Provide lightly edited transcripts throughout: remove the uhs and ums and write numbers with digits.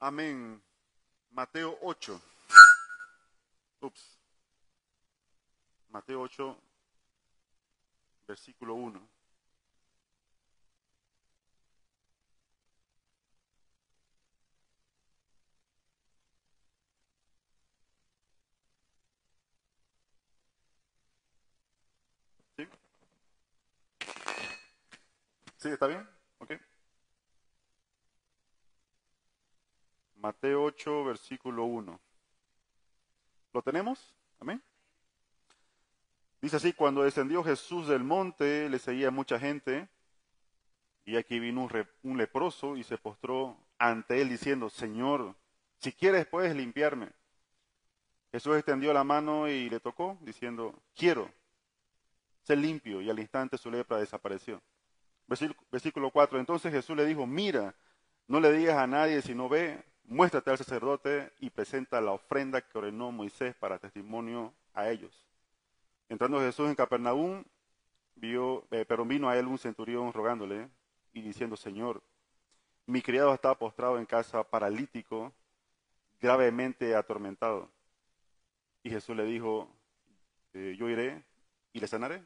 Amén. Mateo 8. Mateo 8, versículo 1. ¿Sí? ¿Sí? ¿Está bien? Ok. Mateo 8, versículo 1. ¿Lo tenemos? Amén. Dice así: cuando descendió Jesús del monte, le seguía mucha gente, y aquí vino un leproso y se postró ante él diciendo: Señor, si quieres puedes limpiarme. Jesús extendió la mano y le tocó, diciendo: quiero, sé limpio, y al instante su lepra desapareció. Versículo 4. Entonces Jesús le dijo: mira, no le digas a nadie, sino ve, muéstrate al sacerdote y presenta la ofrenda que ordenó Moisés para testimonio a ellos. Entrando Jesús en Capernaum, pero vino a él un centurión rogándole y diciendo: Señor, mi criado está postrado en casa, paralítico, gravemente atormentado. Y Jesús le dijo: yo iré y le sanaré.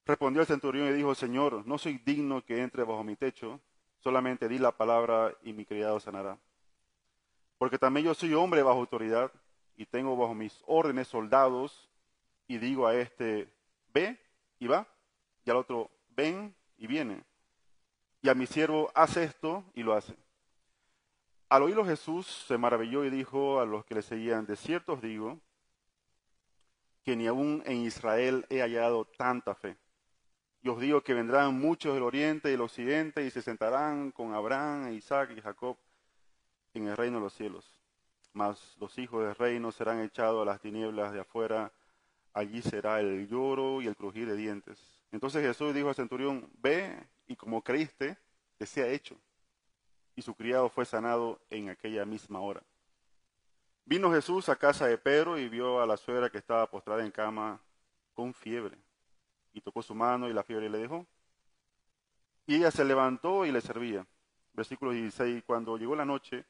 Respondió el centurión y dijo: Señor, no soy digno que entre bajo mi techo, solamente di la palabra y mi criado sanará. Porque también yo soy hombre bajo autoridad y tengo bajo mis órdenes soldados, y digo a este: ve y va, y al otro: ven y viene, y a mi siervo: haz esto, y lo hace. Al oírlo Jesús se maravilló y dijo a los que le seguían: de cierto os digo que ni aun en Israel he hallado tanta fe. Y os digo que vendrán muchos del oriente y del occidente y se sentarán con Abraham, Isaac y Jacob en el reino de los cielos. Mas los hijos del reino serán echados a las tinieblas de afuera, allí será el lloro y el crujir de dientes. Entonces Jesús dijo al centurión: ve, y como creíste, te sea hecho. Y su criado fue sanado en aquella misma hora. Vino Jesús a casa de Pedro y vio a la suegra que estaba postrada en cama con fiebre. Y tocó su mano y la fiebre le dejó. Y ella se levantó y le servía. Versículo 16. Cuando llegó la noche,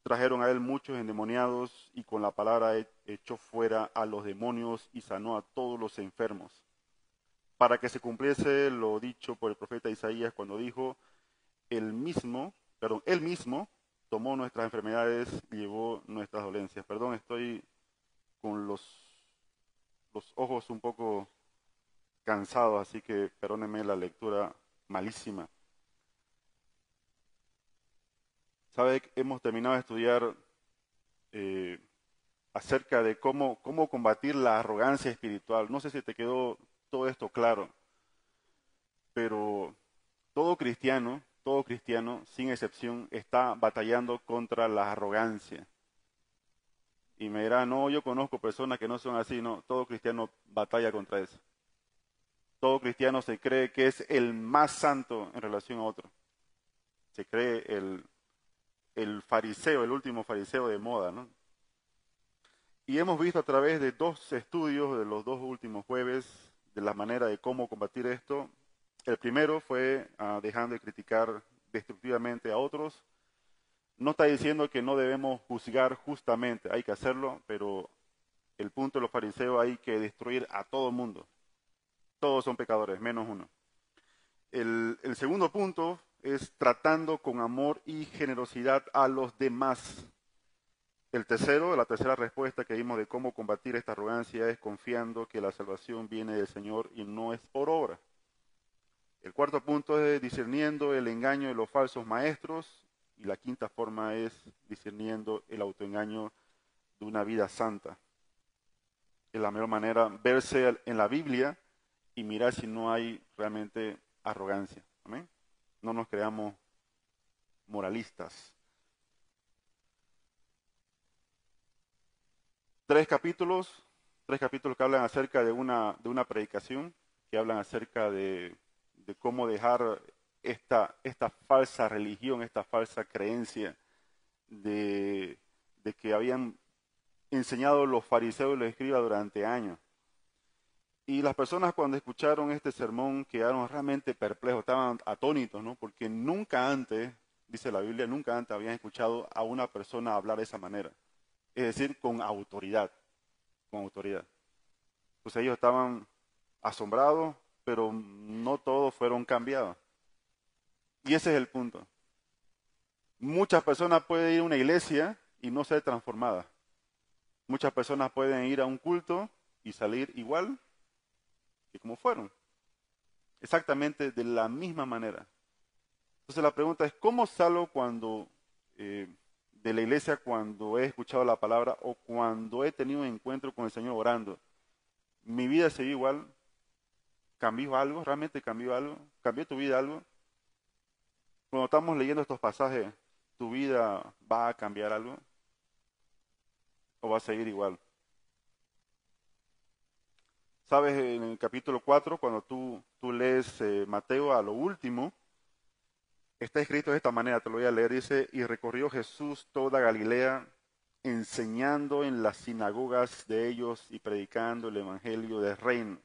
trajeron a él muchos endemoniados y con la palabra echó fuera a los demonios y sanó a todos los enfermos, para que se cumpliese lo dicho por el profeta Isaías cuando dijo: él mismo tomó nuestras enfermedades y llevó nuestras dolencias. Perdón, estoy con los ojos un poco cansados, así que perdónenme la lectura malísima. Sabe, hemos terminado de estudiar eh, acerca de cómo combatir la arrogancia espiritual. No sé si te quedó todo esto claro, pero todo cristiano, sin excepción, está batallando contra la arrogancia. Y me dirá: no, yo conozco personas que no son así. No, todo cristiano batalla contra eso. Todo cristiano se cree que es el más santo en relación a otro. Se cree el fariseo, el último fariseo de moda, ¿no? Y hemos visto a través de dos estudios de los dos últimos jueves de la manera de cómo combatir esto. El primero fue dejando de criticar destructivamente a otros. No está diciendo que no debemos juzgar justamente, hay que hacerlo, pero el punto de los fariseos: hay que destruir a todo el mundo. Todos son pecadores, menos uno. El segundo punto es tratando con amor y generosidad a los demás. La tercera respuesta que dimos de cómo combatir esta arrogancia es confiando que la salvación viene del Señor y no es por obra. El cuarto punto es discerniendo el engaño de los falsos maestros. Y la quinta forma es discerniendo el autoengaño de una vida santa. Es la mejor manera verse en la Biblia y mirar si no hay realmente arrogancia. ¿Amén? No nos creamos moralistas. Tres capítulos que hablan acerca de una predicación, que hablan acerca de cómo dejar esta falsa religión, esta falsa creencia de que habían enseñado los fariseos y los escribas durante años. Y las personas, cuando escucharon este sermón, quedaron realmente perplejos, estaban atónitos, ¿no? Porque nunca antes, dice la Biblia, nunca antes habían escuchado a una persona hablar de esa manera. Es decir, con autoridad, con autoridad. Pues ellos estaban asombrados, pero no todos fueron cambiados. Y ese es el punto. Muchas personas pueden ir a una iglesia y no ser transformadas. Muchas personas pueden ir a un culto y salir igual que como fueron. Exactamente de la misma manera. Entonces la pregunta es, ¿cómo salgo de la iglesia cuando he escuchado la palabra o cuando he tenido un encuentro con el Señor orando? ¿Mi vida siguió igual? ¿Cambió algo? ¿Realmente cambió algo? ¿Cambió tu vida algo? Cuando estamos leyendo estos pasajes, ¿tu vida va a cambiar algo? ¿O va a seguir igual? Sabes, en el capítulo 4, cuando tú lees Mateo a lo último, está escrito de esta manera, te lo voy a leer, dice, y recorrió Jesús toda Galilea, enseñando en las sinagogas de ellos y predicando el evangelio del reino,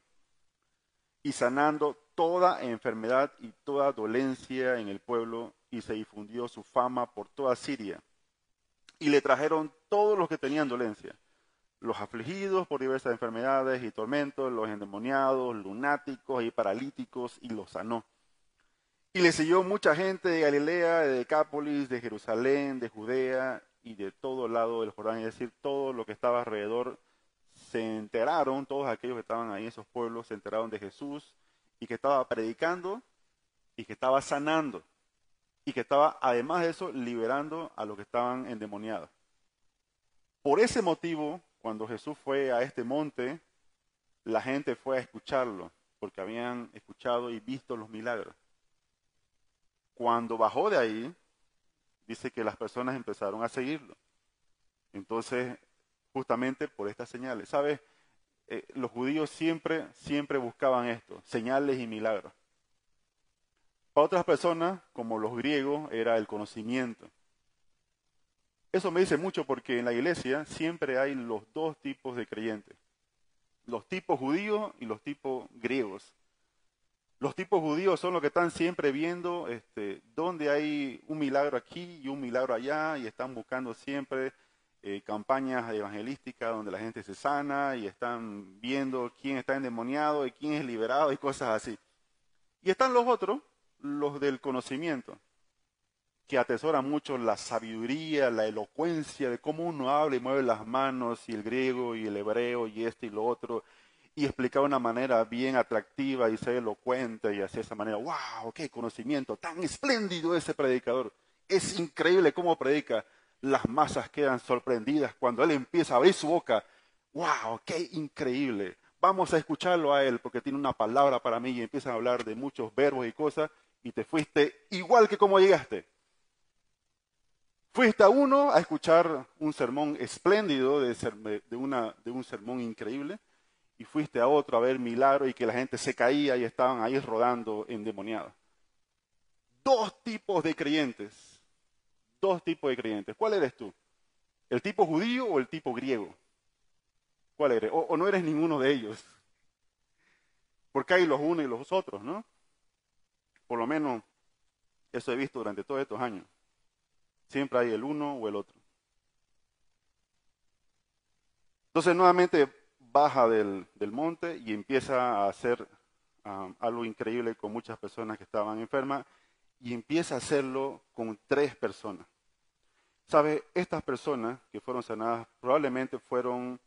y sanando toda enfermedad y toda dolencia en el pueblo, y se difundió su fama por toda Siria. Y le trajeron todos los que tenían dolencia, los afligidos por diversas enfermedades y tormentos, los endemoniados, lunáticos y paralíticos, y los sanó. Y le siguió mucha gente de Galilea, de Decápolis, de Jerusalén, de Judea y de todo lado del Jordán, es decir, todo lo que estaba alrededor, se enteraron, todos aquellos que estaban ahí en esos pueblos, se enteraron de Jesús y que estaba predicando y que estaba sanando y que estaba, además de eso, liberando a los que estaban endemoniados. Por ese motivo, cuando Jesús fue a este monte, la gente fue a escucharlo, porque habían escuchado y visto los milagros. Cuando bajó de ahí, dice que las personas empezaron a seguirlo. Entonces, justamente por estas señales. ¿Sabes? Los judíos siempre buscaban esto, señales y milagros. Para otras personas, como los griegos, era el conocimiento. Eso me dice mucho porque en la iglesia siempre hay los dos tipos de creyentes. Los tipos judíos y los tipos griegos. Los tipos judíos son los que están siempre viendo dónde hay un milagro aquí y un milagro allá y están buscando siempre campañas evangelísticas donde la gente se sana y están viendo quién está endemoniado y quién es liberado y cosas así. Y están los otros, los del conocimiento, que atesoran mucho la sabiduría, la elocuencia de cómo uno habla y mueve las manos y el griego y el hebreo y esto y lo otro y explicar de una manera bien atractiva y ser elocuente y así de esa manera. ¡Wow! ¡Qué conocimiento! ¡Tan espléndido ese predicador! Es increíble cómo predica. Las masas quedan sorprendidas cuando él empieza a abrir su boca. ¡Wow! ¡Qué increíble! Vamos a escucharlo a él porque tiene una palabra para mí y empiezan a hablar de muchos verbos y cosas y te fuiste igual que como llegaste. Fuiste a uno a escuchar un sermón espléndido de un sermón increíble y fuiste a otro a ver milagros y que la gente se caía y estaban ahí rodando endemoniados. Dos tipos de creyentes. Dos tipos de creyentes. ¿Cuál eres tú? ¿El tipo judío o el tipo griego? ¿Cuál eres? O no eres ninguno de ellos. Porque hay los unos y los otros, ¿no? Por lo menos eso he visto durante todos estos años. Siempre hay el uno o el otro. Entonces nuevamente baja del monte y empieza a hacer algo increíble con muchas personas que estaban enfermas y empieza a hacerlo con 3 personas. ¿Sabe? Estas personas que fueron sanadas probablemente fueron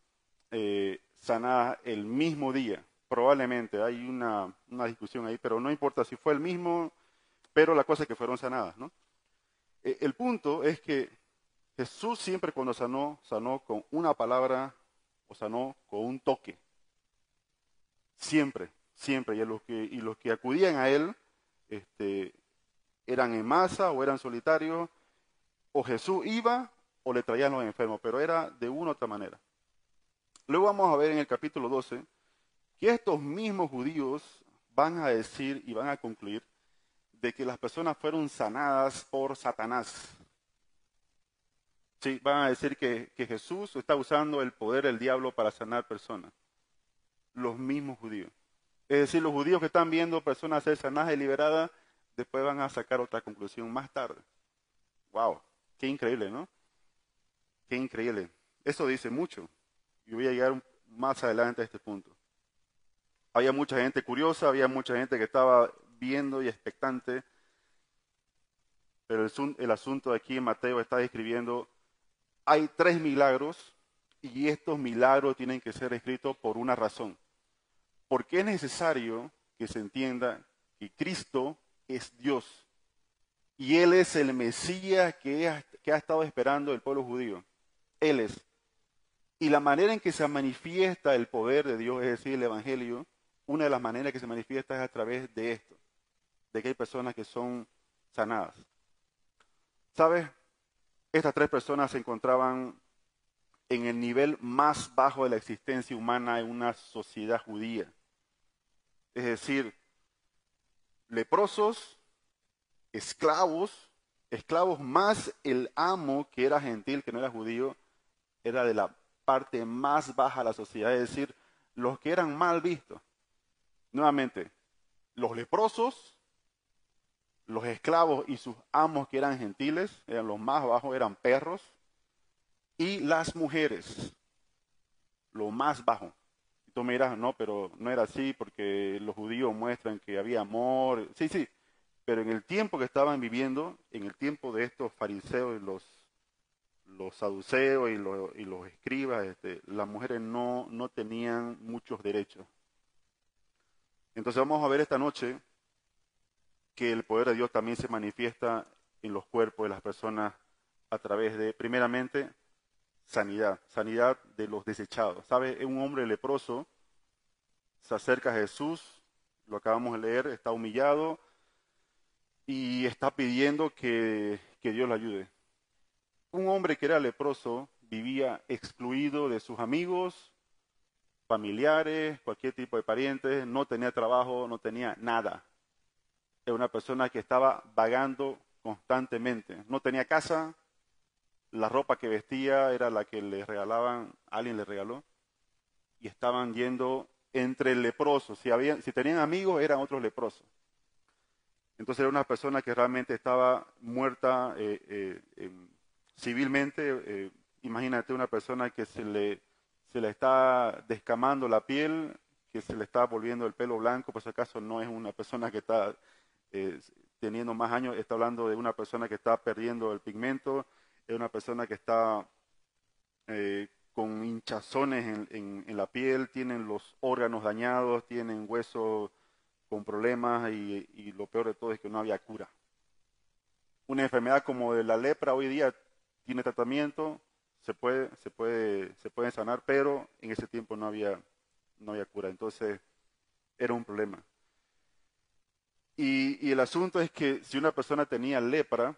sanadas el mismo día. Probablemente, hay una discusión ahí, pero no importa si fue el mismo, pero la cosa es que fueron sanadas, ¿no? El punto es que Jesús siempre cuando sanó con una palabra o sanó con un toque. Siempre, siempre. Y los que acudían a él eran en masa o eran solitarios, o Jesús iba o le traían los enfermos, pero era de una u otra manera. Luego vamos a ver en el capítulo 12 que estos mismos judíos van a decir y van a concluir de que las personas fueron sanadas por Satanás. Sí, van a decir que Jesús está usando el poder del diablo para sanar personas. Los mismos judíos. Es decir, los judíos que están viendo personas ser sanadas y liberadas, después van a sacar otra conclusión más tarde. Wow, qué increíble, ¿no? Qué increíble. Eso dice mucho. Y voy a llegar más adelante a este punto. Había mucha gente curiosa, había mucha gente que estaba viendo y expectante, pero el asunto de aquí en Mateo está describiendo, hay 3 milagros y estos milagros tienen que ser escritos por una razón. Porque es necesario que se entienda que Cristo es Dios y Él es el Mesías que ha estado esperando el pueblo judío. Él es. Y la manera en que se manifiesta el poder de Dios, es decir, el Evangelio, una de las maneras que se manifiesta es a través de esto, de que hay personas que son sanadas. ¿Sabes? Estas 3 personas se encontraban en el nivel más bajo de la existencia humana en una sociedad judía. Es decir, leprosos, esclavos más el amo que era gentil, que no era judío, era de la parte más baja de la sociedad, es decir, los que eran mal vistos. Nuevamente, los leprosos, los esclavos y sus amos que eran gentiles, eran los más bajos, eran perros, y las mujeres, lo más bajo. Y tú me dirás, no, pero no era así porque los judíos muestran que había amor. Sí, sí, pero en el tiempo que estaban viviendo, en el tiempo de estos fariseos y los saduceos y los escribas, las mujeres no tenían muchos derechos. Entonces vamos a ver esta noche que el poder de Dios también se manifiesta en los cuerpos de las personas a través de, primeramente, sanidad de los desechados. ¿Sabe? Un hombre leproso se acerca a Jesús, lo acabamos de leer, está humillado y está pidiendo que Dios lo ayude. Un hombre que era leproso vivía excluido de sus amigos, familiares, cualquier tipo de parientes, no tenía trabajo, no tenía nada. Era una persona que estaba vagando constantemente. No tenía casa, la ropa que vestía era la que le regalaban, alguien le regaló, y estaban yendo entre leprosos. Si tenían amigos, eran otros leprosos. Entonces era una persona que realmente estaba muerta civilmente. Imagínate una persona que se le está descamando la piel, que se le está volviendo el pelo blanco, por si acaso no es una persona que está eh, teniendo más años, está hablando de una persona que está perdiendo el pigmento, es una persona que está con hinchazones en la piel, tienen los órganos dañados, tienen huesos con problemas y lo peor de todo es que no había cura. Una enfermedad como de la lepra hoy día tiene tratamiento, se puede sanar, pero en ese tiempo no había cura. Entonces era un problema. Y el asunto es que si una persona tenía lepra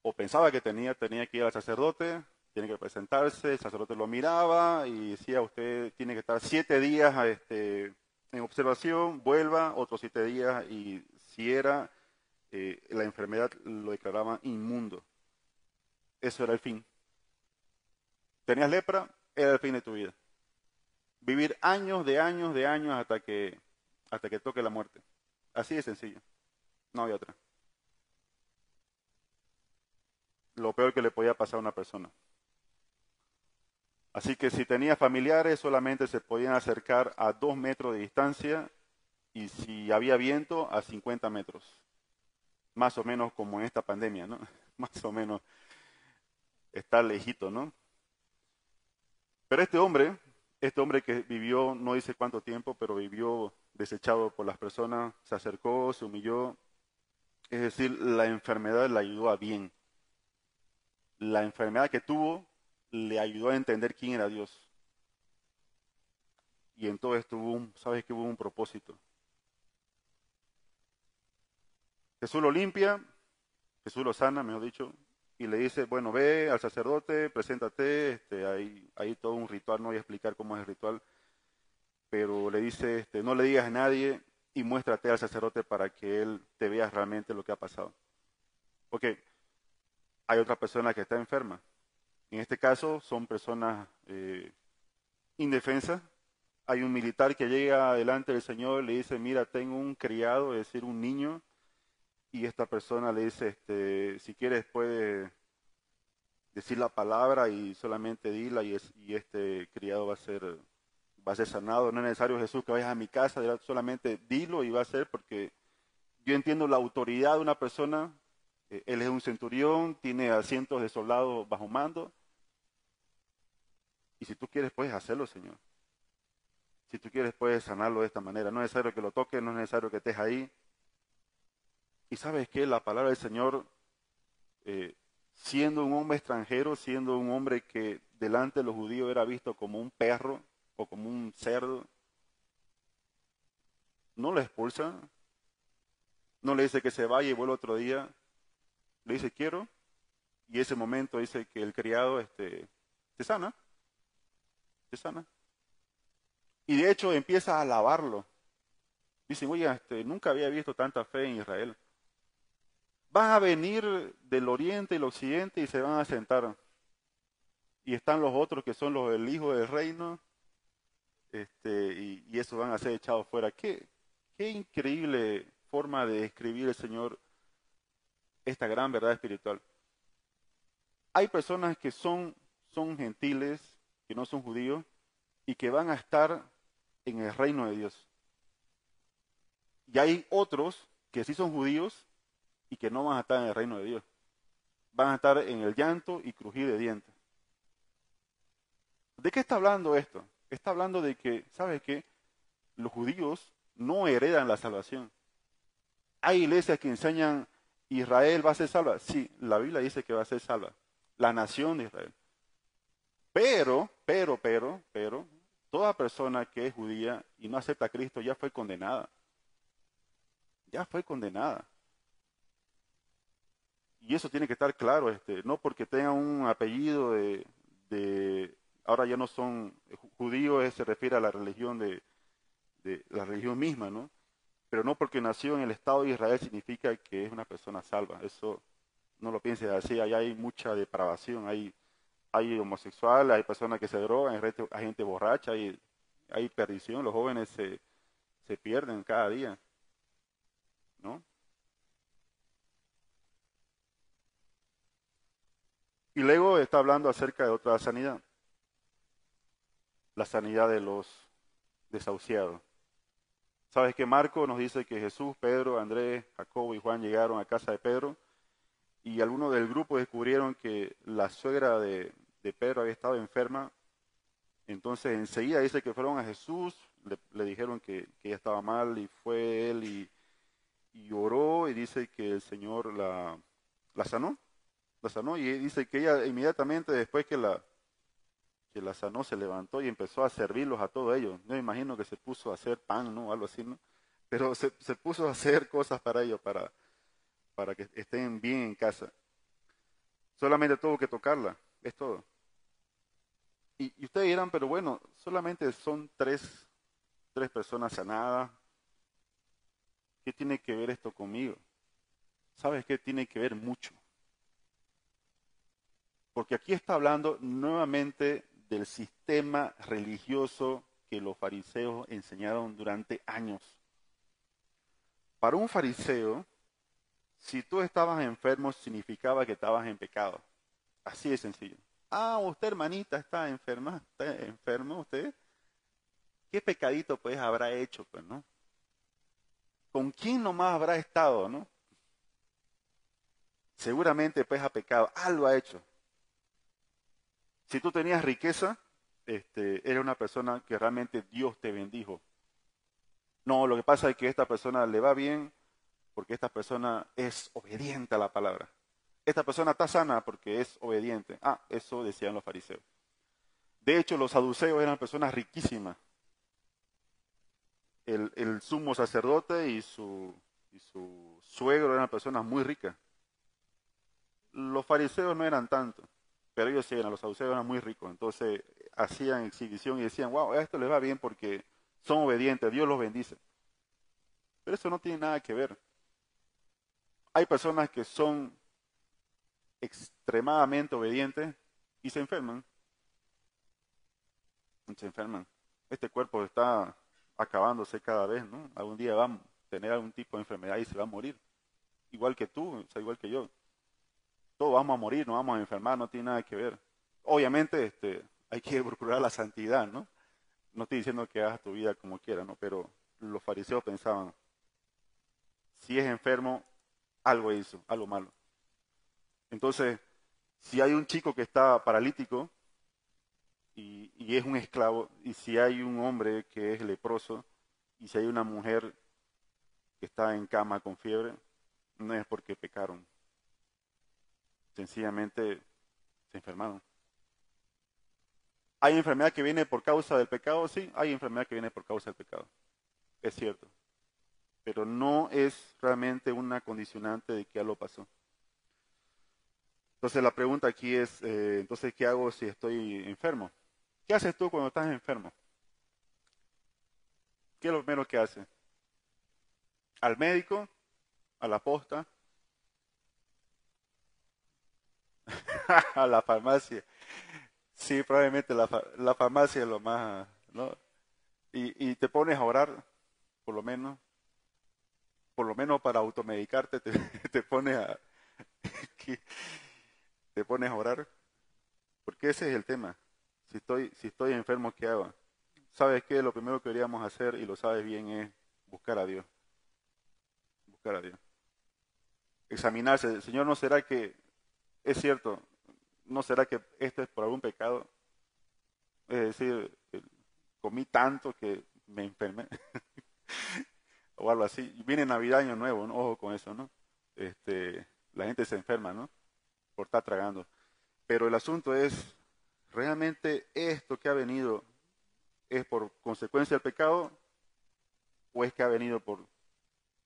o pensaba que tenía que ir al sacerdote, tiene que presentarse, el sacerdote lo miraba y decía, usted tiene que estar 7 días en observación, vuelva otros 7 días y si era la enfermedad lo declaraban inmundo. Eso era el fin. Tenías lepra, era el fin de tu vida. Vivir años de años de años hasta que toque la muerte. Así de sencillo. No había otra. Lo peor que le podía pasar a una persona. Así que si tenía familiares, solamente se podían acercar a 2 metros de distancia y si había viento, a 50 metros. Más o menos como en esta pandemia, ¿no? Más o menos está lejito, ¿no? Pero este hombre que vivió, no dice cuánto tiempo, pero vivió desechado por las personas, se acercó, se humilló. Es decir, la enfermedad le ayudó a bien. La enfermedad que tuvo le ayudó a entender quién era Dios. Y en todo esto sabes que hubo un propósito. Jesús lo limpia, Jesús lo sana, mejor dicho, y le dice, bueno, ve al sacerdote, preséntate, hay todo un ritual, no voy a explicar cómo es el ritual, pero le dice, no le digas a nadie y muéstrate al sacerdote para que él te vea realmente lo que ha pasado. Porque hay otra persona que está enferma. En este caso son personas indefensas. Hay un militar que llega delante del Señor y le dice, mira, tengo un criado, es decir, un niño, y esta persona le dice, si quieres puede decir la palabra y solamente dila y este criado va a ser sanado. No es necesario, Jesús, que vayas a mi casa, solamente dilo y va a ser, porque yo entiendo la autoridad de una persona. Él es un centurión, tiene a cientos de soldados bajo mando, y si tú quieres puedes hacerlo, Señor. Si tú quieres puedes sanarlo de esta manera. No es necesario que lo toques, no es necesario que estés ahí. Y sabes que la palabra del Señor, eh, siendo un hombre extranjero, siendo un hombre que delante de los judíos era visto como un perro o como un cerdo, no lo expulsa, no le dice que se vaya y vuelva otro día, le dice quiero, y ese momento dice que el criado se sana, se sana. Y de hecho empieza a alabarlo. Dicen, oye, nunca había visto tanta fe en Israel. Van a venir del oriente y el occidente y se van a sentar. Y están los otros que son los del hijo del reino, y esos van a ser echados fuera. Qué increíble forma de describir el Señor esta gran verdad espiritual. Hay personas que son gentiles, que no son judíos, y que van a estar en el reino de Dios. Y hay otros que sí son judíos y que no van a estar en el reino de Dios. Van a estar en el llanto y crujir de dientes. ¿De qué está hablando esto? Está hablando de que, ¿sabes qué? Los judíos no heredan la salvación. Hay iglesias que enseñan Israel va a ser salva. Sí, la Biblia dice que va a ser salva. La nación de Israel. Pero, toda persona que es judía y no acepta a Cristo ya fue condenada. Ya fue condenada. Y eso tiene que estar claro, no porque tengan un apellido ahora ya no son judíos, se refiere a la religión de la religión misma, ¿no? Pero no porque nació en el Estado de Israel significa que es una persona salva. Eso no lo pienses así, ahí hay mucha depravación, hay homosexuales, hay personas que se drogan, hay gente borracha, hay perdición, los jóvenes se pierden cada día, ¿no? Y luego está hablando acerca de otra sanidad, la sanidad de los desahuciados. Sabes que Marco nos dice que Jesús, Pedro, Andrés, Jacobo y Juan llegaron a casa de Pedro y algunos del grupo descubrieron que la suegra de Pedro había estado enferma. Entonces enseguida dice que fueron a Jesús, le dijeron que ella estaba mal y fue él y oró y dice que el Señor la sanó y dice que ella inmediatamente después que la sanó se levantó y empezó a servirlos a todos ellos. Yo me imagino que se puso a hacer pan, ¿no? Algo así, ¿no? Pero se puso a hacer cosas para ellos, para que estén bien en casa. Solamente tuvo que tocarla, es todo. Y ustedes dirán, pero bueno, solamente son tres personas sanadas. ¿Qué tiene que ver esto conmigo? ¿Sabes qué tiene que ver mucho? Porque aquí está hablando nuevamente del sistema religioso que los fariseos enseñaron durante años. Para un fariseo, si tú estabas enfermo, significaba que estabas en pecado. Así de sencillo. Ah, usted hermanita está enferma, está enfermo usted. ¿Qué pecadito pues habrá hecho, pues, no? ¿Con quién nomás habrá estado, no? Seguramente pues ha pecado, algo ha hecho. Si tú tenías riqueza, era una persona que realmente Dios te bendijo. No, lo que pasa es que a esta persona le va bien porque esta persona es obediente a la palabra. Esta persona está sana porque es obediente. Ah, eso decían los fariseos. De hecho, los saduceos eran personas riquísimas. El sumo sacerdote y su suegro eran personas muy ricas. Los fariseos no eran tanto, pero ellos sí eran, los saduceos eran muy ricos. Entonces hacían exhibición y decían, wow, a esto les va bien porque son obedientes, Dios los bendice. Pero eso no tiene nada que ver. Hay personas que son extremadamente obedientes y se enferman. Se enferman. Este cuerpo está acabándose cada vez, ¿no? Algún día va a tener algún tipo de enfermedad y se va a morir. igual que tú, o sea, igual que yo. Todos vamos a morir, nos vamos a enfermar, no tiene nada que ver. Obviamente, hay que procurar la santidad, ¿no? No estoy diciendo que hagas tu vida como quieras, ¿no? Pero los fariseos pensaban, si es enfermo, algo hizo, algo malo. Entonces, si hay un chico que está paralítico y es un esclavo, y si hay un hombre que es leproso, y si hay una mujer que está en cama con fiebre, no es porque pecaron, sencillamente se enfermaron. ¿Hay enfermedad que viene por causa del pecado? Sí, hay enfermedad que viene por causa del pecado, es cierto, pero no es realmente una condicionante de que algo pasó. Entonces la pregunta aquí es, entonces, ¿qué hago si estoy enfermo? ¿Qué haces tú cuando estás enfermo? ¿Qué es lo primero que haces? ¿Al médico? ¿A la posta? ¿A la farmacia? Sí, probablemente la farmacia es lo más, ¿no? Y te pones a orar, por lo menos, por lo menos para automedicarte, te pones que- te pones a orar, porque ese es el tema. Si estoy enfermo, ¿qué hago? ¿Sabes qué? Lo primero que deberíamos hacer, y lo sabes bien, es buscar a Dios, buscar a Dios. Examinarse, Señor, ¿no será que, es cierto, no será que esto es por algún pecado? Es decir, comí tanto que me enfermé, o algo así. Viene Navidad, Año Nuevo, ¿no? Ojo con eso, ¿no? La gente se enferma, ¿no? Por estar tragando. Pero el asunto es, ¿realmente esto que ha venido es por consecuencia del pecado o es que ha venido por,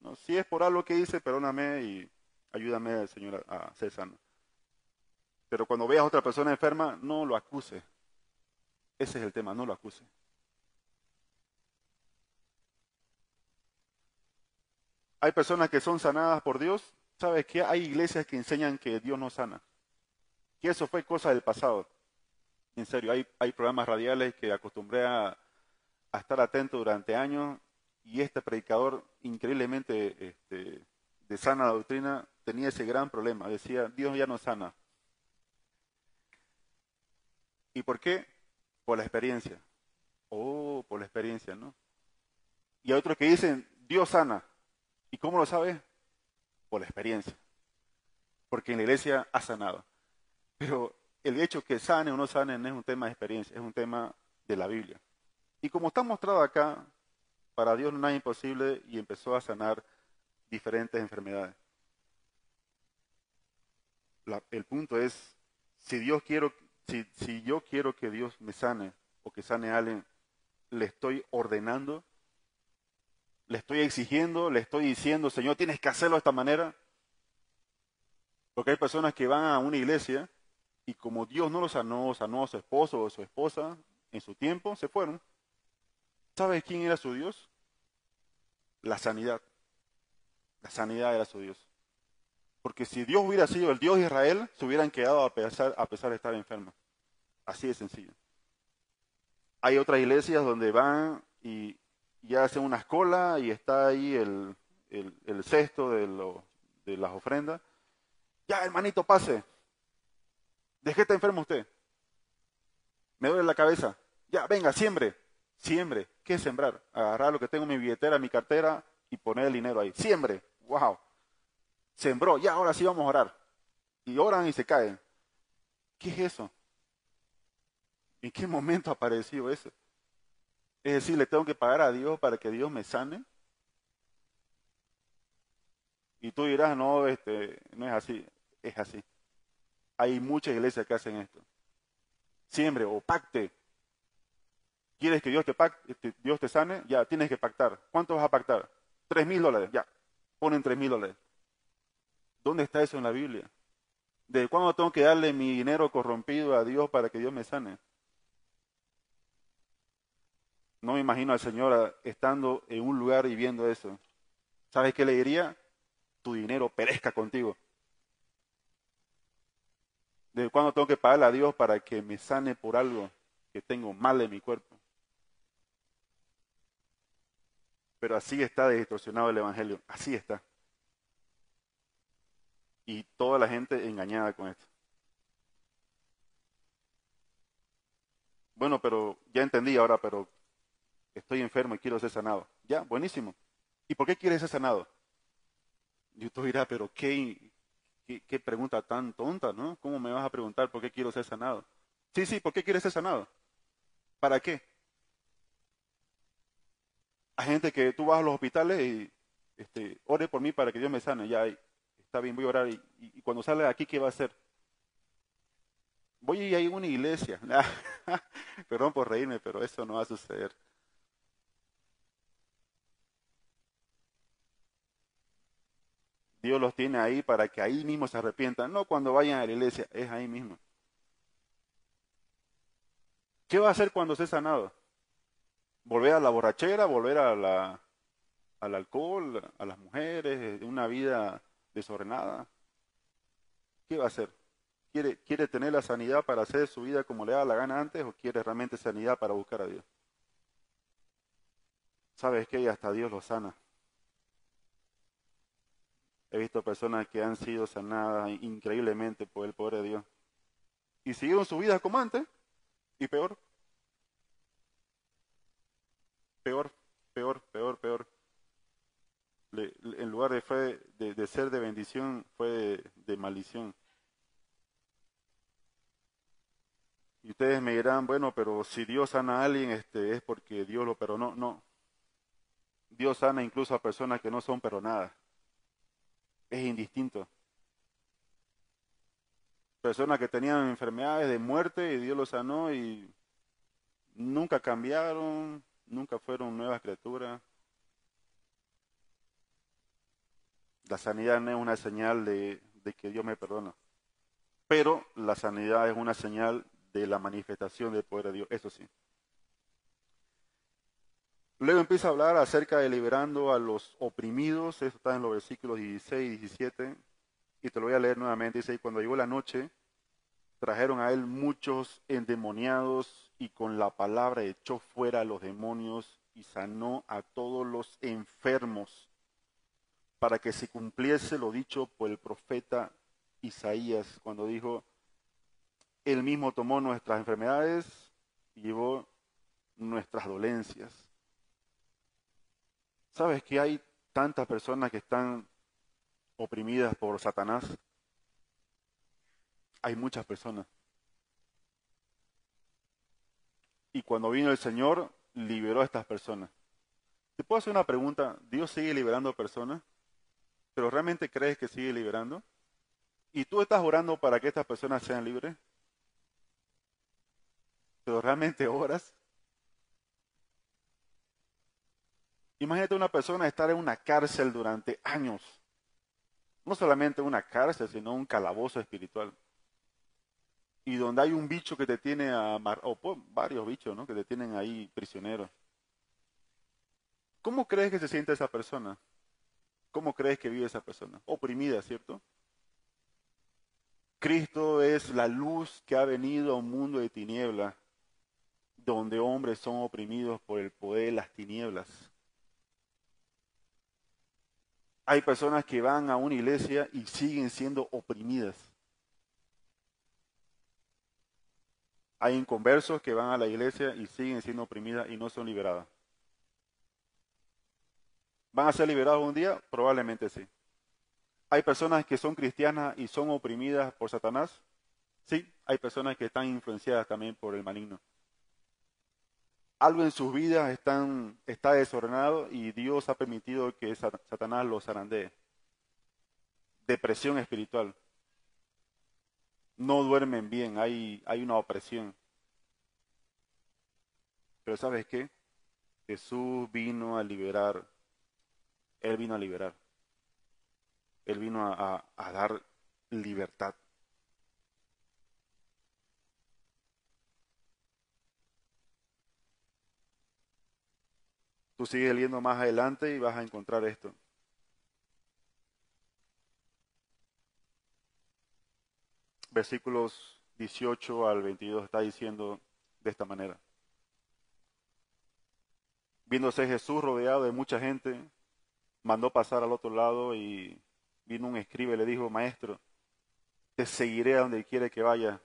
¿no? Si es por algo que hice, perdóname y ayúdame, Señor, a ser sano. Pero cuando veas a otra persona enferma, no lo acuse. Ese es el tema, no lo acuse. Hay personas que son sanadas por Dios. ¿Sabes qué? Hay iglesias que enseñan que Dios no sana. Que eso fue cosa del pasado. En serio, hay programas radiales que acostumbré a estar atento durante años y este predicador increíblemente de sana doctrina tenía ese gran problema. Decía, Dios ya no sana. ¿Y por qué? Por la experiencia. Oh, por la experiencia, ¿no? Y hay otros que dicen, Dios sana. ¿Y cómo lo sabe? Por la experiencia. Porque en la iglesia ha sanado. Pero el hecho que sane o no sane no es un tema de experiencia, es un tema de la Biblia. Y como está mostrado acá, para Dios no es nada imposible y empezó a sanar diferentes enfermedades. El punto es, si yo quiero que Dios me sane o que sane a alguien, le estoy ordenando, le estoy exigiendo, le estoy diciendo, Señor, tienes que hacerlo de esta manera. Porque hay personas que van a una iglesia y como Dios no lo sanó, sanó a su esposo o a su esposa en su tiempo, se fueron. ¿Sabes quién era su Dios? La sanidad. La sanidad era su Dios. Porque si Dios hubiera sido el Dios de Israel, se hubieran quedado a pesar de estar enfermos. Así de sencillo. Hay otras iglesias donde van y hacen una colas y está ahí el cesto de las ofrendas. Ya, hermanito, pase. ¿De qué está enfermo usted? Me duele la cabeza. Ya, venga, siembre. Siembre. ¿Qué es sembrar? Agarrar lo que tengo en mi billetera, en mi cartera y poner el dinero ahí. Siembre. Wow. Sembró. Ya, ahora sí vamos a orar. Y oran y se caen. ¿Qué es eso? ¿En qué momento apareció eso? Es decir, le tengo que pagar a Dios para que Dios me sane. Y tú dirás, no, no es así. Es así. Hay muchas iglesias que hacen esto. Siembre o pacte. ¿Quieres que Dios te sane? Ya, tienes que pactar. ¿Cuánto vas a pactar? $3,000. Ya, ponen $3,000. ¿Dónde está eso en la Biblia? ¿De cuándo tengo que darle mi dinero corrompido a Dios para que Dios me sane? No me imagino al Señor estando en un lugar y viendo eso. ¿Sabes qué le diría? Tu dinero perezca contigo. ¿De cuándo tengo que pagarle a Dios para que me sane por algo que tengo mal en mi cuerpo? Pero así está distorsionado el Evangelio. Así está. Y toda la gente engañada con esto. Bueno, pero ya entendí ahora, pero estoy enfermo y quiero ser sanado. Ya, buenísimo. ¿Y por qué quieres ser sanado? Y tú dirás, pero qué pregunta tan tonta, ¿no? ¿Cómo me vas a preguntar por qué quiero ser sanado? Sí, sí, ¿por qué quieres ser sanado? ¿Para qué? Hay gente que tú vas a los hospitales y ore por mí para que Dios me sane. Ya, está bien, voy a orar. Y cuando sale de aquí, ¿qué va a hacer? Voy a ir a una iglesia. Perdón por reírme, pero eso no va a suceder. Dios los tiene ahí para que ahí mismo se arrepientan. No cuando vayan a la iglesia, es ahí mismo. ¿Qué va a hacer cuando esté sanado? ¿Volver a la borrachera? ¿Volver al alcohol? ¿A las mujeres? ¿Una vida desordenada? ¿Qué va a hacer? ¿Quiere tener la sanidad para hacer su vida como le da la gana antes o quiere realmente sanidad para buscar a Dios? ¿Sabes qué? Hasta Dios lo sana. He visto personas que han sido sanadas increíblemente por el poder de Dios. Y siguieron su vida como antes y peor, peor, peor, peor, peor. En lugar de ser de bendición, fue de maldición. Y ustedes me dirán, bueno, pero si Dios sana a alguien, es porque Dios lo perdonó. No, Dios sana incluso a personas que no son perdonadas. Es indistinto. Personas que tenían enfermedades de muerte y Dios los sanó y nunca cambiaron, nunca fueron nuevas criaturas. La sanidad no es una señal de que Dios me perdona, pero la sanidad es una señal de la manifestación del poder de Dios, eso sí. Luego empieza a hablar acerca de liberando a los oprimidos, eso está en los versículos 16 y 17, y te lo voy a leer nuevamente. Dice, y cuando llegó la noche, trajeron a él muchos endemoniados, y con la palabra echó fuera a los demonios, y sanó a todos los enfermos, para que se cumpliese lo dicho por el profeta Isaías, cuando dijo, él mismo tomó nuestras enfermedades y llevó nuestras dolencias. ¿Sabes que hay tantas personas que están oprimidas por Satanás? Hay muchas personas. Y cuando vino el Señor, liberó a estas personas. ¿Te puedo hacer una pregunta? ¿Dios sigue liberando personas? ¿Pero realmente crees que sigue liberando? ¿Y tú estás orando para que estas personas sean libres? ¿Pero realmente oras? Imagínate una persona estar en una cárcel durante años. No solamente una cárcel, sino un calabozo espiritual. Y donde hay un bicho que te tiene o pues, varios bichos, ¿no? Que te tienen ahí prisioneros. ¿Cómo crees que se siente esa persona? ¿Cómo crees que vive esa persona? Oprimida, ¿cierto? Cristo es la luz que ha venido a un mundo de tinieblas, donde hombres son oprimidos por el poder de las tinieblas. Hay personas que van a una iglesia y siguen siendo oprimidas. Hay inconversos que van a la iglesia y siguen siendo oprimidas y no son liberadas. ¿Van a ser liberados un día? Probablemente sí. ¿Hay personas que son cristianas y son oprimidas por Satanás? Sí, hay personas que están influenciadas también por el maligno. Algo en sus vidas está desordenado y Dios ha permitido que Satanás los zarandee. Depresión espiritual. No duermen bien, hay una opresión. Pero ¿sabes qué? Jesús vino a liberar. Él vino a liberar. Él vino a dar libertad. Tú sigues leyendo más adelante y vas a encontrar esto. Versículos 18 al 22 está diciendo de esta manera. Viéndose Jesús rodeado de mucha gente, mandó pasar al otro lado y vino un escriba y le dijo, maestro, te seguiré a donde quiera que vaya.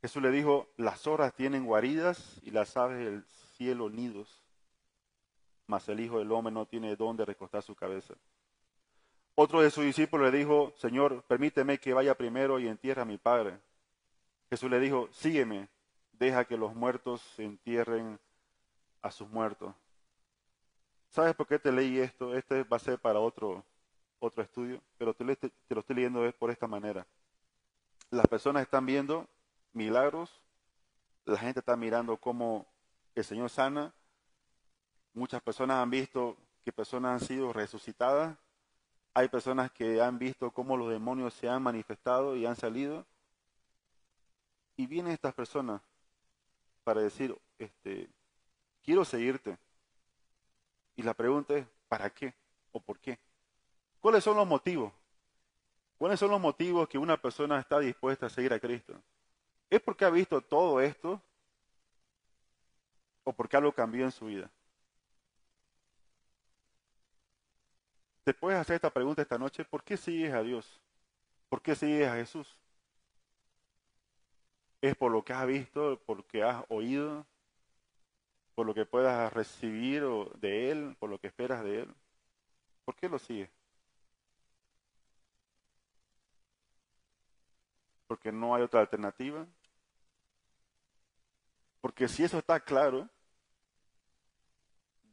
Jesús le dijo, las zorras tienen guaridas y las aves del cielo nidos, mas el Hijo del Hombre no tiene dónde recostar su cabeza. Otro de sus discípulos le dijo, Señor, permíteme que vaya primero y entierre a mi padre. Jesús le dijo, sígueme, deja que los muertos se entierren a sus muertos. ¿Sabes por qué te leí esto? Este va a ser para otro estudio, pero te lo estoy leyendo por esta manera. Las personas están viendo milagros, la gente está mirando cómo el Señor sana, muchas personas han visto que personas han sido resucitadas, hay personas que han visto cómo los demonios se han manifestado y han salido, y vienen estas personas para decir, quiero seguirte. Y la pregunta es, ¿para qué o por qué? ¿Cuáles son los motivos? ¿Cuáles son los motivos que una persona está dispuesta a seguir a Cristo? ¿Es porque ha visto todo esto o porque algo cambió en su vida? Te puedes hacer esta pregunta esta noche, ¿por qué sigues a Dios? ¿Por qué sigues a Jesús? ¿Es por lo que has visto, por lo que has oído, por lo que puedas recibir de Él, por lo que esperas de Él? ¿Por qué lo sigues? ¿Porque no hay otra alternativa? Porque si eso está claro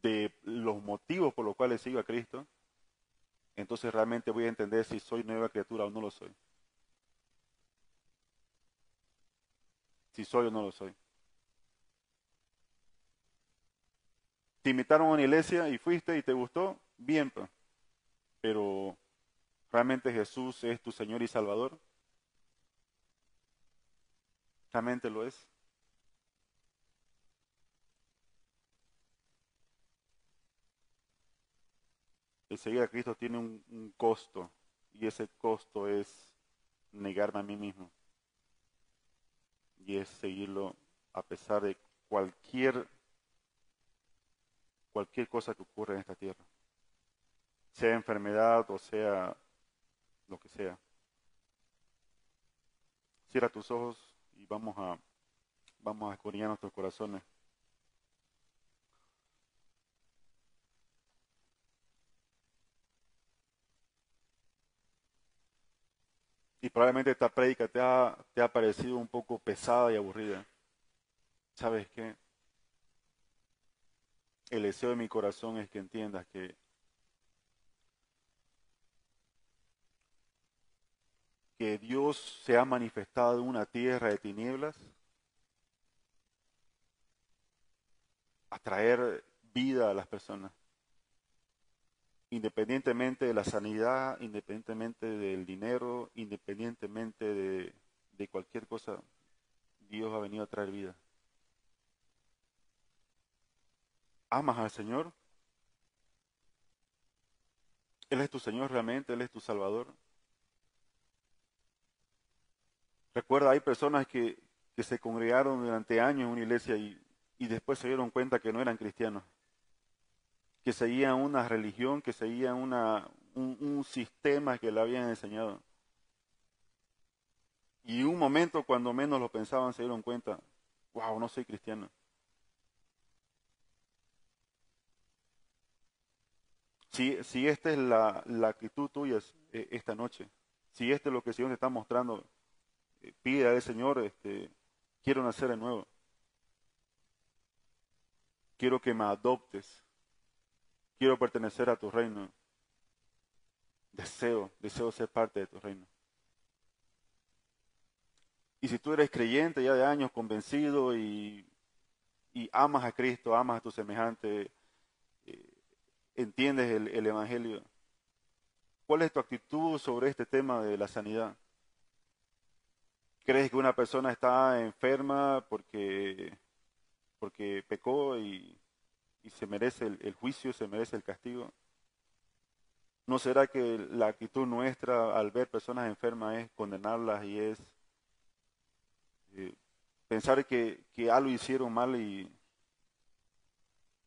de los motivos por los cuales sigo a Cristo, entonces realmente voy a entender si soy nueva criatura o no lo soy. Si soy o no lo soy. Te invitaron a una iglesia y fuiste y te gustó, bien, pues. Pero ¿realmente Jesús es tu Señor y Salvador? ¿Realmente lo es? El seguir a Cristo tiene un costo y ese costo es negarme a mí mismo y es seguirlo a pesar de cualquier cosa que ocurra en esta tierra, sea enfermedad o sea lo que sea. Cierra tus ojos y vamos a escudriñar nuestros corazones. Y probablemente esta prédica te ha parecido un poco pesada y aburrida. ¿Sabes qué? El deseo de mi corazón es que entiendas que Dios se ha manifestado en una tierra de tinieblas a traer vida a las personas. Independientemente de la sanidad, independientemente del dinero, independientemente de cualquier cosa, Dios ha venido a traer vida. ¿Amas al Señor? ¿Él es tu Señor realmente? ¿Él es tu Salvador? Recuerda, hay personas que se congregaron durante años en una iglesia y después se dieron cuenta que no eran cristianos, que seguían una religión, que seguían un sistema que le habían enseñado. Y en un momento, cuando menos lo pensaban, se dieron cuenta, wow, no soy cristiano. Si esta es la actitud tuya esta noche, si este es lo que el Señor te está mostrando, pide al Señor, quiero nacer de nuevo, quiero que me adoptes, quiero pertenecer a tu reino, deseo ser parte de tu reino. Y si tú eres creyente ya de años, convencido y amas a Cristo, amas a tu semejante, eh, entiendes el Evangelio, ¿cuál es tu actitud sobre este tema de la sanidad? ¿Crees que una persona está enferma porque pecó y se merece el juicio, se merece el castigo? ¿No será que la actitud nuestra al ver personas enfermas es condenarlas y es eh, pensar que algo hicieron mal y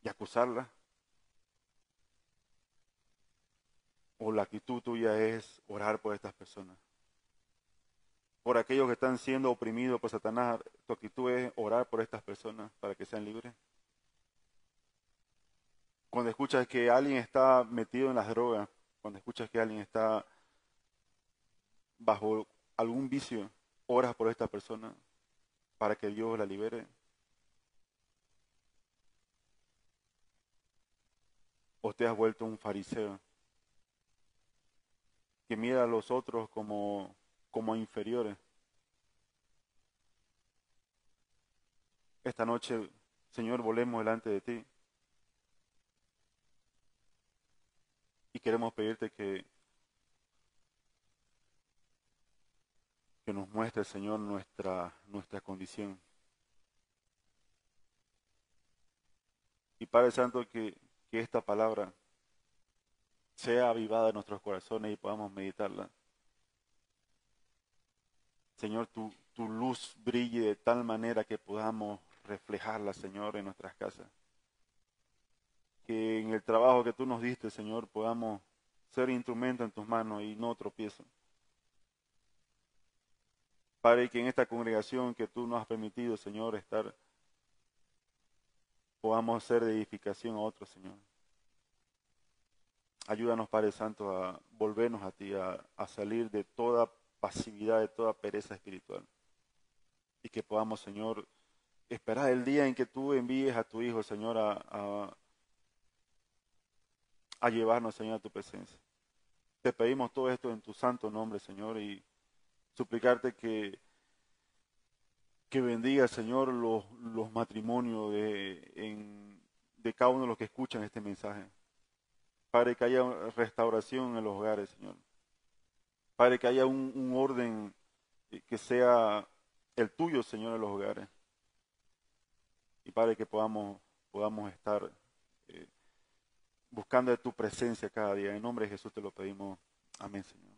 acusarlas? o la actitud tuya es orar por estas personas. Por aquellos que están siendo oprimidos por Satanás, tu actitud es orar por estas personas para que sean libres. Cuando escuchas que alguien está metido en las drogas, cuando escuchas que alguien está bajo algún vicio, oras por esta persona para que Dios la libere. O te has vuelto un fariseo que mira a los otros como inferiores. Esta noche, Señor, volvemos delante de ti y queremos pedirte que nos muestre, Señor, nuestra condición. Y Padre Santo, que esta palabra sea avivada en nuestros corazones y podamos meditarla. Señor, tu luz brille de tal manera que podamos reflejarla, Señor, en nuestras casas. Que en el trabajo que tú nos diste, Señor, podamos ser instrumento en tus manos y no tropiezo. Padre, que en esta congregación que tú nos has permitido, Señor, estar, podamos ser de edificación a otros, Señor. Ayúdanos, Padre Santo, a volvernos a ti, a salir de toda pasividad, de toda pereza espiritual. Y que podamos, Señor, esperar el día en que tú envíes a tu Hijo, Señor, a llevarnos, Señor, a tu presencia. Te pedimos todo esto en tu santo nombre, Señor, y suplicarte que bendiga, Señor, los matrimonios de cada uno de los que escuchan este mensaje. Padre, que haya restauración en los hogares, Señor. Padre, que haya un orden que sea el tuyo, Señor, en los hogares. Y Padre, que podamos estar buscando de tu presencia cada día. En nombre de Jesús te lo pedimos. Amén, Señor.